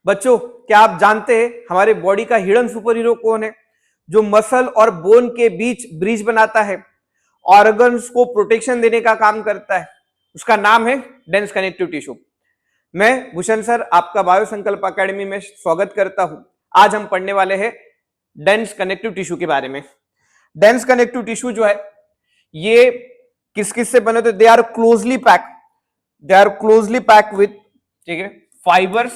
बच्चों, क्या आप जानते हैं हमारे बॉडी का हिडन सुपर हीरो कौन है, जो मसल और बोन के बीच ब्रिज बनाता है, ऑर्गन्स को प्रोटेक्शन देने का काम करता है? उसका नाम है डेंस कनेक्टिव टिश्यू। मैं भूषण सर आपका बायो संकल्प अकेडमी में स्वागत करता हूं। आज हम पढ़ने वाले हैं डेंस कनेक्टिव टिश्यू के बारे में। डेंस कनेक्टिव टिश्यू जो है ये किस किस से बने? तो they are closely packed with, ठीक है, fibres,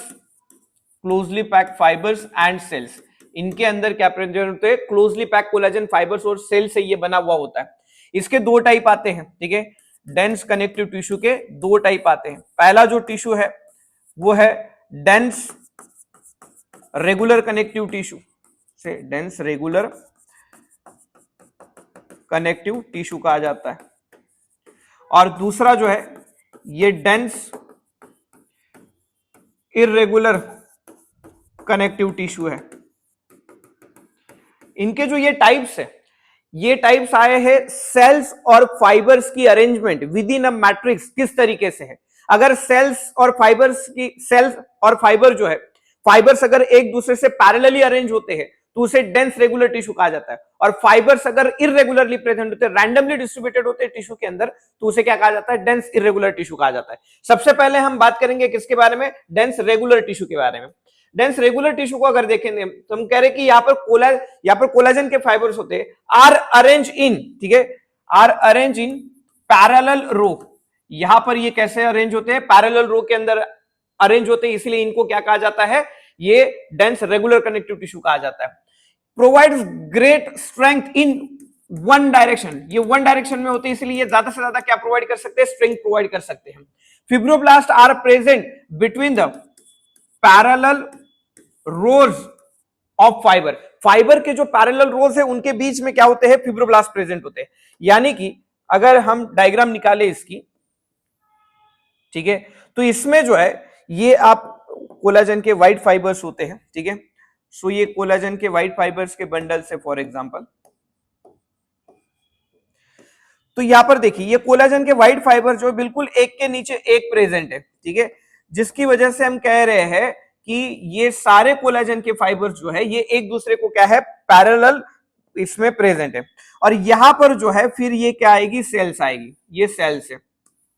closely packed fibres and cells. इनके अंदर क्या प्रेजेंट होते हैं? क्लोजली पैक कोलेजन फाइबर्स और सेल से ये बना हुआ होता है। इसके दो टाइप आते हैं, ठीक है, डेंस कनेक्टिव टिश्यू के दो टाइप आते हैं। पहला जो टिश्यू है वो है डेंस रेगुलर कनेक्टिव टिश्यू, से डेंस रेगुलर कनेक्टिव टिश्यू कहा जाता है। और दूसरा जो है ये डेंस इर्रेगुलर कनेक्टिव टिश्यू है। इनके जो ये टाइप्स है, ये टाइप्स आए हैं सेल्स और फाइबर्स की arrangement with in a matrix किस तरीके से है। अगर सेल्स और फाइबर जो है, फाइबर्स अगर एक दूसरे से पैरेलली अरेंज होते हैं तो उसे डेंस रेगुलर टिश्यू कहा जाता है। और फाइबर्स अगर इरेगुलरली प्रेजेंट होते हैं, रैंडमली डिस्ट्रीब्यूटेड होते हैं टिश्यू के अंदर, तो उसे क्या कहा जाता है? डेंस इरेगुलर टिश्यू कहा जाता है। सबसे पहले हम बात करेंगे किसके बारे में? डेंस रेगुलर टिश्यू के बारे में। डेंस रेगुलर टिश्यू को अगर देखेंगे तो हम कह रहे हैं कि यहाँ पर कोलेजन के फाइबर्स होते हैं, आर अरेंज इन, ठीक है, आर अरेंज इन पैरेलल रो। यहां पर ये कैसे अरेंज होते हैं? पैरेलल रो के अंदर अरेंज होते हैं, इसलिए इनको क्या कहा जाता है? ये डेंस रेगुलर कनेक्टिव टिश्यू कहा जाता है। Provides great strength in one direction, ये वन डायरेक्शन में होते हैं, इसलिए ये ज्यादा से ज्यादा क्या प्रोवाइड कर सकते हैं? स्ट्रेंथ प्रोवाइड कर सकते हैं। Fibroblast are present between the parallel rows of fibre के जो पैरेलल रोज है उनके बीच में क्या होते हैं? फिब्रोब्लास्ट प्रेजेंट होते हैं। यानी कि अगर हम डायग्राम निकाले इसकी, ठीक है, तो इसमें जो है ये आप कोलाजन के व्हाइट फाइबर्स होते हैं, ठीक है। सो ये कोलाजन के व्हाइट फाइबर्स के बंडल से फॉर एग्जांपल, तो यहां पर देखिए ये कोलाजन के व्हाइट फाइबर जो बिल्कुल एक के नीचे एक प्रेजेंट है, ठीक है, जिसकी वजह से हम कह रहे हैं कि ये सारे कोलाजन के फाइबर्स जो है ये एक दूसरे को क्या है? पैरेलल इसमें प्रेजेंट है। और यहां पर जो है फिर ये क्या आएगी? सेल्स आएगी, ये सेल्स है,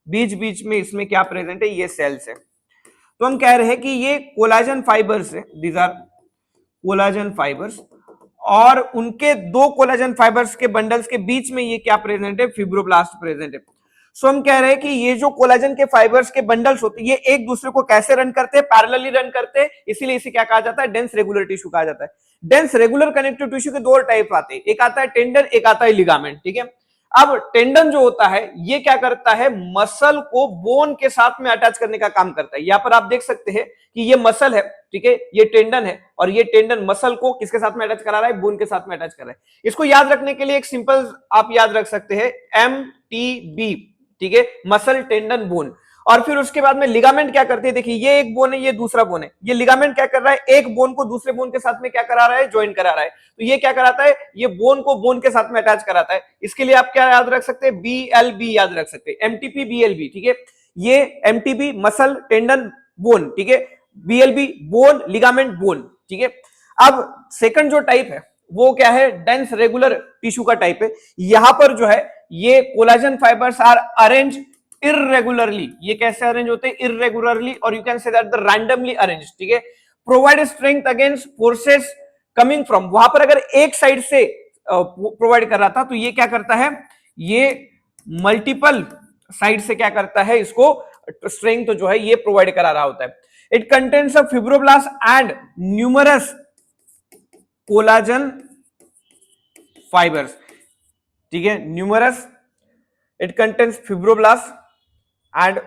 बीच बीच में इसमें क्या प्रेजेंट है? ये सेल्स है। तो हम कह रहे हैं कि ये कोलाजन फाइबर्स है, दीज आर कोलाजन फाइबर्स, और उनके दो कोलाजन फाइबर्स के बंडल्स के बीच में ये क्या प्रेजेंट है? फिब्रोब्लास्ट प्रेजेंट है। सो हम कह रहे हैं कि ये जो कोलाजन के फाइबर्स के बंडल्स होते हैं ये एक दूसरे को कैसे रन करते हैं? पैरेलली रन करते हैं, इसीलिए इसे क्या कहा जाता है? डेंस रेगुलर टिश्यू कहा जाता है। डेंस रेगुलर कनेक्टिव टिश्यू के दो टाइप आते हैं, एक आता है टेंडन, एक आता है लिगामेंट, ठीक है। अब टेंडन जो होता है ये क्या करता है? मसल को बोन के साथ में अटैच करने का काम करता है। यहां पर आप देख सकते हैं कि ये मसल है, ठीक है, ये टेंडन है, और ये टेंडन मसल को किसके साथ में अटैच करा रहा है? बोन के साथ में अटैच कर रहा है। इसको याद रखने के लिए एक सिंपल आप याद रख सकते हैं, MTB, ठीक है, मसल टेंडन बोन। और फिर उसके बाद में लिगामेंट क्या करते हैं? देखिए ये एक बोन है, ये दूसरा बोन है। ये लिगामेंट क्या कर रहा है? एक बोन को दूसरे बोन के साथ में क्या करा रहा है? ज्वाइन करा रहा है। तो ये क्या कराता है? ये बोन को बोन के साथ में अटैच कराता है। इसके लिए आप क्या याद रख सकते हैं? BLB याद रख सकते हैं, MTP BLB, ठीक है। ये MTB मसल टेंडन बोन, ठीक है, BLB बोन लिगामेंट बोन, ठीक है। अब सेकंड जो टाइप है वो क्या है? डेंस रेगुलर टिश्यू का टाइप है। यहां पर जो है ये collagen fibres are arrange irregularly. ये कैसे अरेंज होते हैं? इरेगुलरली, और you can say that the randomly arrange, ठीक है। Provide strength against forces coming from, वहां पर अगर एक साइड से प्रोवाइड कर रहा था तो ये क्या करता है? ये मल्टीपल साइड से क्या करता है? इसको स्ट्रेंथ जो है ये प्रोवाइड करा रहा होता है। It contains a fibroblast and numerous collagen fibres, ठीक है, numerous, it contains fibroblast and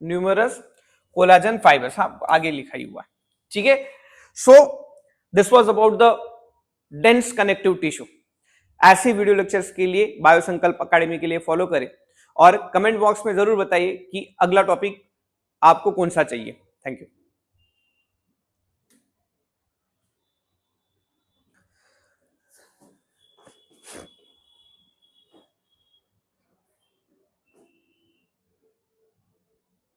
numerous collagen fibres, हाँ आगे लिखा ही हुआ है, ठीक है। So this was about the dense connective tissue. ऐसे वीडियो लेक्चर्स के लिए बायोसंकल्प अकेडमी के लिए फॉलो करें, और कमेंट बॉक्स में जरूर बताइए कि अगला टॉपिक आपको कौन सा चाहिए। Thank you.